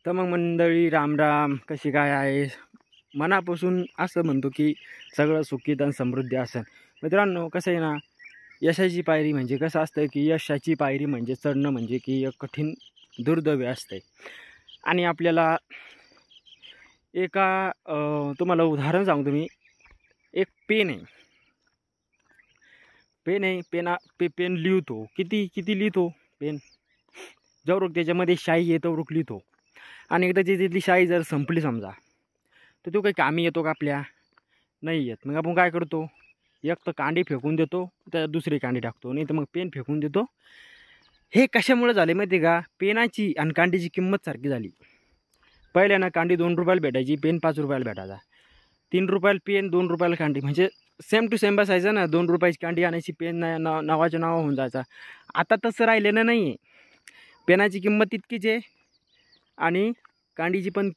तर मग मंडळी राम राम, कशी काय आहे? मनापासून असं म्हणतो की सगळं सुखीत आणि समृद्धी असेल. मित्रांनो, कसं आहे ना, यशाची पायरी म्हणजे कसं असतं की यशाची पायरी म्हणजे चढणं म्हणजे की एक कठीण दुर्दैवी असते. आणि आपल्याला एका तुम्हाला उदाहरण सांगतो मी. एक पेन आहे, पेन लिहितो. किती किती लिहितो पेन, जवळ त्याच्यामध्ये शाई आहे तवरुक लिहितो. आणि एकदा तिथली शाई जर संपली समजा, तर तो काही कामी येतो का आपल्या? नाही येत. मग आपण काय करतो? एक तर कांडी फेकून देतो, तर दुसरी कांडी टाकतो, नाही तर मग पेन फेकून देतो. हे कशामुळे झाले माहिती आहे का? पेनाची आणि कांडीची किंमत सारखी झाली. पहिल्यानं कांडी 2 रुपयाला भेटायची, पेन 5 रुपयाला भेटायचा. 3 रुपयाला पेन, 2 रुपयाला कांडी, म्हणजे सेम टू सेम बसायचं ना. 2 रुपयाची कांडी आणायची, पेन नावाच्या नावा होऊन जायचा. आता तसं राहिलेलं नाही आहे. पेनाची किंमत तितकीच आहे आणि कांडीची पण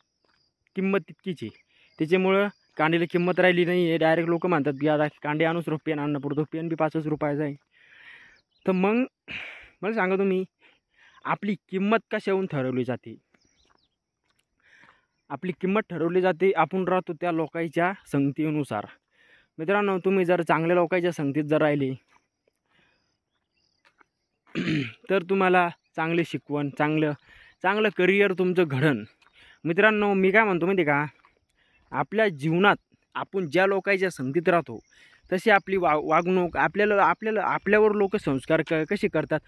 किंमत तितकीच आहे. त्याच्यामुळं कांडीला किंमत राहिली नाही आहे. डायरेक्ट लोक म्हणतात की आता कांडी आणूच रो, पेन आणणं पडतो. पेन बी 5 रुपयाचा आहे. तर मग मला सांगा तुम्ही, आपली किंमत कशाहून ठरवली जाते? आपली किंमत ठरवली जाते, आपण राहतो त्या लोकांच्या संगतीनुसार. मित्रांनो, तुम्ही जर चांगल्या लोकांच्या संगतीत जर राहिले तर तुम्हाला चांगले शिकवण, चांगलं करिअर तुमचं घडण. मित्रांनो, मी काय म्हणतो माहिती का, आपल्या जीवनात आपण ज्या लोकांच्या संगतीत राहतो तशी आपली वागणूक आपल्यावर लोक संस्कार कसे करतात.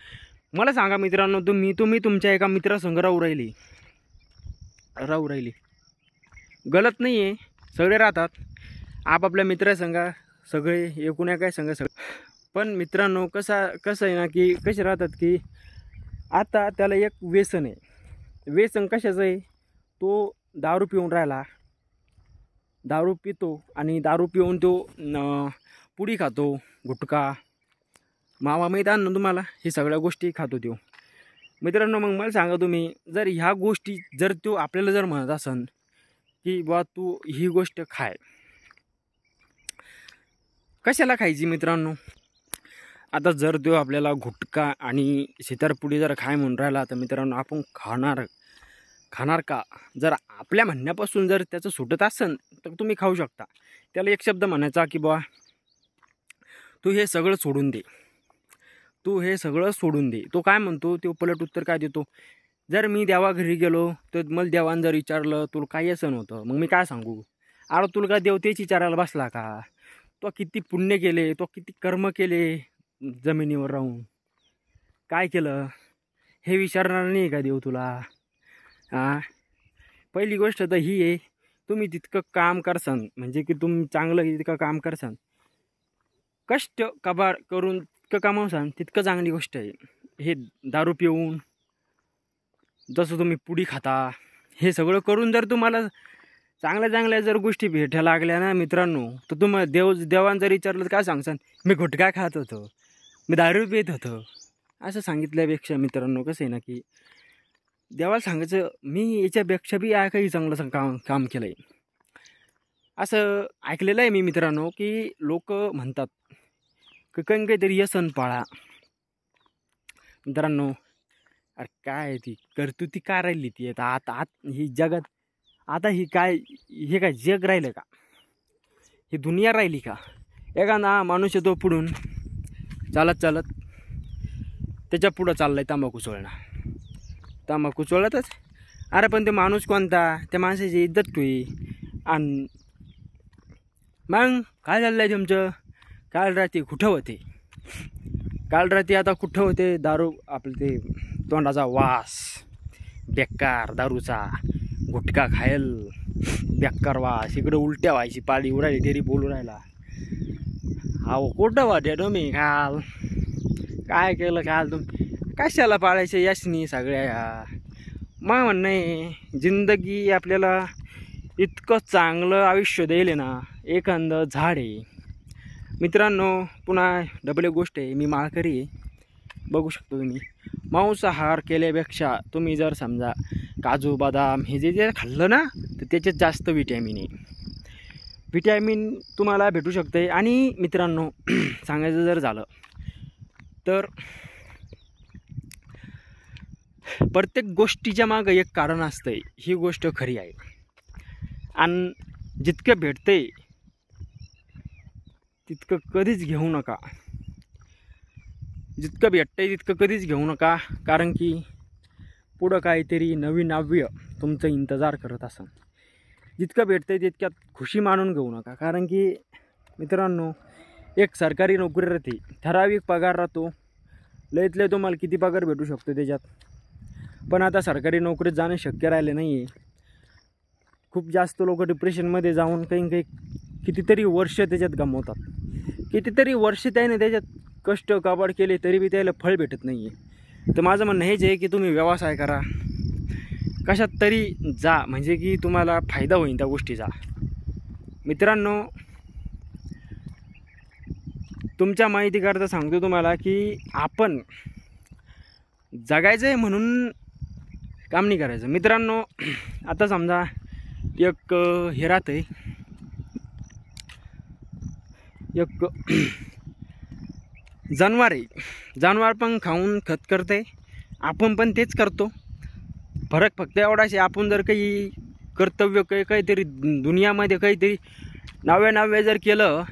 मला सांगा मित्रांनो, तुम्ही तुमच्या एका मित्रासंग राहू राहिली गलत नाही आहे. सगळे राहतात आपापल्या मित्रासंग, सगळे एकूण काय संग सगळं. पण मित्रांनो, कसं आहे ना की कसे राहतात की आता त्याला एक व्यसन आहे. व्यसन कशाचं आहे? तो दारू पिऊन राहिला, दारू पितो आणि दारू पिऊन तो पुडी खातो, गुटखा, मावा मैदान ना तुम्हाला, हे सगळ्या गोष्टी खातो तो. मित्रांनो, मग मला सांगा तुम्ही, जर ह्या गोष्टी जर तो आपल्याला जर म्हणत असन की बा तू ही गोष्ट खाय, कशाला खायची मित्रांनो? आता जर तो आपल्याला गुटखा आणि सितारपुडी जर खाय म्हणून राहिला, तर मित्रांनो आपण खाणार का? जर आपल्या म्हणण्यापासून जर त्याचं सुटत असेल तर तुम्ही खाऊ शकता. त्याला एक शब्द म्हणायचा की बा तू हे सगळं सोडून दे. तो काय म्हणतो? तो पलट उत्तर काय देतो? जर मी देवा घरी गेलो तर मला देवान जर विचारलं तुला काय असं नव्हतं, मग मी काय सांगू? अरे तुला काय देव तेच विचारायला बसला का? तो किती पुण्य केले, तो किती कर्म केले, जमिनीवर राहून काय केलं हे विचारणार नाही का देव तुला? पहिली गोष्ट तर ही आहे, तुम्ही तितकं काम करसान, म्हणजे की तुम्ही चांगलं तितकं काम करसान, कष्ट करून तितकं कमावसान, तितकं चांगली गोष्ट आहे. हे दारू पिऊन जसं तुम्ही पुडी खाता, हे सगळं करून जर तुम्हाला चांगल्या जर गोष्टी भेटायला लागल्या ना मित्रांनो, तर तुम्हाला देवान जर विचारलं तर काय सांगसान? मी गुटखा खात होतो, मी दारू पित होतो, असं सांगितल्यापेक्षा मित्रांनो कसं आहे ना की देवाला सांगायचं मी याच्यापेक्षा बी काही चांगलं काम केलं आहे. असं ऐकलेलं आहे मी मित्रांनो की लोक म्हणतात की काहीतरी व्यसन पाळा. मित्रांनो, अरे काय ती कर्तुती काय राहिली ती आता ही जगात? आता हे काय जग राहिलं का? ही दुनिया राहिली का? एखादा माणूस येतो पुढून चालत त्याच्या पुढं चाललाय तंबाखू चोळतच. अरे पण ते माणूस कोणता? त्या माणसाची इज्जत ठेवी. आणि मग काय चाललंय तुमचं? काल रात्री कुठं होते? आता कुठं होते? दारू, आपलं ते तोंडाचा वास बेकार दारूचा, गुटखा खायल बेकार वास, इकडं उलट्या व्हायची पाळी उरायली, तरी बोलू राहिला. अहो कुठं वाटे तुम्ही? काल काय केलं? काल तुम्ही कशाला पाळायचं यासनी सगळ्या? मग म्हणणं आहे, जिंदगी आपल्याला इतकं चांगलं आयुष्य देईल ना, एखादं झाड आहे. मित्रांनो, पुन्हा डबल एक गोष्ट आहे, मी माळकरी आहे, बघू शकतो तुम्ही. मांसाहार केल्यापेक्षा तुम्ही जर समजा काजू बदाम हे जे खाल्लं ना, तर त्याच्यात जास्त विटॅमिन तुम्हाला भेटू शकते. आणि मित्रांनो, सांगायचं जर झालं तर प्रत्येक गोष्टीच्या मागं एक कारण असतंय, ही गोष्ट खरी आहे. आणि जितकं भेटतंय तितकं कधीच घेऊ नका. जितकं भेटतंय तितकं कधीच घेऊ नका, कारण की पुढं काहीतरी नवीन नाव्य तुमचं इंतजार करत असेल. जितकं भेटतंय तितक्यात खुशी मानून घेऊ नका, कारण की मित्रांनो, एक सरकारी नोकरी राहते, ठराविक पगार राहतो. लयत लय तुम्हाला किती पगार भेटू शकतो त्याच्यात. पण आता सरकारी नोकरीत जाणं शक्य राहिले नाही आहे. खूप जास्त लोक डिप्रेशनमध्ये जाऊन काही कितीतरी वर्ष त्याच्यात गमावतात. कितीतरी वर्ष त्याने त्याच्यात कष्ट काबाड केले तरी बी त्याला फळ भेटत नाही आहे. तर माझं म्हणणं हेच आहे की तुम्ही व्यवसाय करा, कशात तरी जा, म्हणजे की तुम्हाला फायदा होईल त्या गोष्टीचा. मित्रांनो, तुमच्या माहितीकरता सांगतो तुम्हाला की आपण जगायचं आहे म्हणून काम नाही करायचं. मित्रांनो, आता समजा एक हे राहतं, एक जनावर आहे. जनावर पण खाऊन खत करते, आपण पण तेच करतो. फरक फक्त एवढाच आहे, आपण जर काही कर्तव्य काहीतरी दुनियामध्ये काहीतरी नव्या जर केलं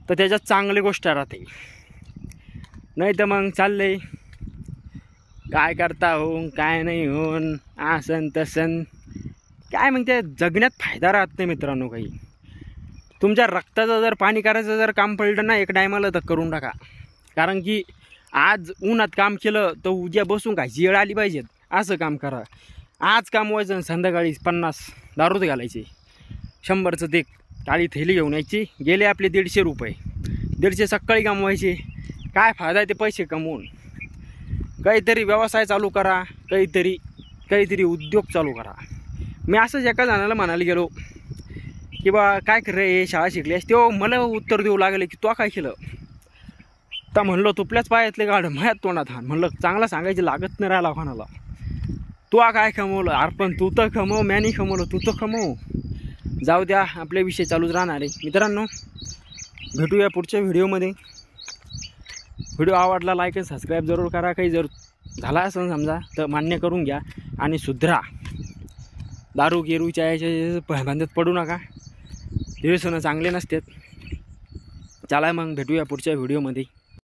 तर त्याच्यात चांगली गोष्ट राहते. नाही तर मग चाललंय काय करता हो काय नाही होऊन आसन तसन काय, मग त्या जगण्यात फायदा राहत नाही मित्रांनो. काही तुमच्या रक्ताचं जर पाणी करायचं जर काम पडलं ना एक टायमाला तर करून टाका, कारण की आज उन्हात काम केलं तर उद्या बसून खायची वेळ आली पाहिजेत. असं काम करा. आज काम व्हायचं, संध्याकाळी 50 दारूत घालायचे, 100चं ते काळी थैली घेऊन यायची, गेले आपले 150 रुपये. 150 सकाळी कमवायचे. काय फायदा आहे ते पैसे कमवून? काहीतरी व्यवसाय चालू करा, काहीतरी उद्योग चालू करा. मी असंच एका जणाला म्हणायला गेलो की बा काय कर रे, शाळा शिकलीस? तो मला उत्तर देऊ लागले की तो काय केलं? तर म्हणलो तुपल्याच पायातले गाड मायात तोंडात हाण. म्हणलं चांगला सांगायची लागत नाही राहिला कोणाला. तू काय कमवलं? अर्पण तू तर कमव, मॅनी कमवलं तू तर कमव. जाऊ द्या, आपले विषय चालूच राहणार आहे. मित्रांनो, भेटूया पुढच्या व्हिडिओमध्ये. व्हिडिओ आवडला लाईक आणि सबस्क्राईब जरूर करा. काही जर झाला असं समजा तर मान्य करून घ्या आणि सुधरा. दारू गेरूच्या याच्या बांधत पडू नका, व्यसनं चांगले नसतात. चला मग भेटूया पुढच्या व्हिडिओमध्ये.